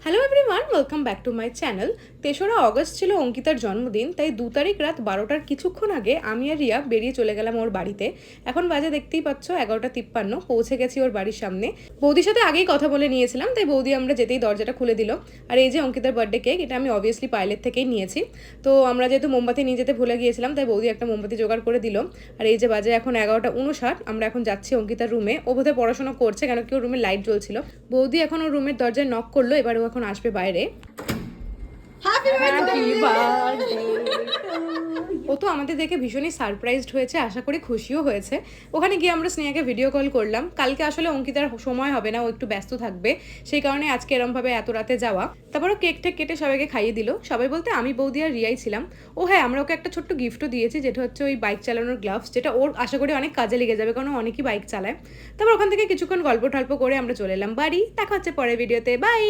Hello everyone, welcome back to my channel. ৩রা August ছিল অঙ্কিতার জন্মদিন, তাই ২ তারিখ রাত ১২টার কিছুক্ষণ আগে আমি আর রিয়া বেরিয়ে চলে গেলাম ওর বাড়িতে। এখন বাজে দেখতেই পাচ্ছ ১১টা ৫৩, পৌঁছে গেছি ওর বাড়ির সামনে। বৌদির সাথে আগেই কথা বলে নিয়েছিলাম, তাই বৌদি আমরা যেতেই দরজাটা খুলে দিল। আর এই যে অঙ্কিতার বার্থডে কেক, এটা আমি অবভিয়াসলি পাইলের থেকেই নিয়েছি। তো আমরা যেহেতু মোমবাতি নিয়ে যেতে ভুলে গিয়েছিলাম, তাই বৌদি একটা মোমবাতি জোগাড় করে দিল। আর এই যে বাজে এখন ১১টা ৫৯, আমরা এখন যাচ্ছি অঙ্কিতার রুমে। ও বোধহয় পড়াশোনা করছে, কেন কি ওর রুমে লাইট জ্বলছিল। বৌদি এখন ওর রুমের দরজায় নক করলো, এবার ও এখন আসবে বাইরে। ও তো আমাদের দেখে ভীষণই সারপ্রাইজড হয়েছে, আশা করি খুশিও হয়েছে। ওখানে গিয়ে আমরা স্নেহাকে ভিডিও কল করলাম। কালকে আসলে অঙ্কিতার সময় হবে না, ও একটু ব্যস্ত থাকবে, সেই কারণে আজকে এরমভাবে এত রাতে যাওয়া। তারপর ও কেক টেক কেটে সবাইকে খাইয়ে দিল। সবাই বলতে আমি, বৌদি আর রিয়াই ছিলাম। ও হ্যাঁ, আমরা ওকে একটা ছোট্ট গিফটও দিয়েছি, যেটা হচ্ছে ওই বাইক চালানোর গ্লাভস, যেটা ওর আশা করি অনেক কাজে লেগে যাবে, কারণ অনেকই বাইক চালায়। তারপর ওখান থেকে কিছুক্ষণ গল্প টল্প করে আমরা চলে এলাম বাড়ি। দেখা হচ্ছে পরের ভিডিওতে, বাই।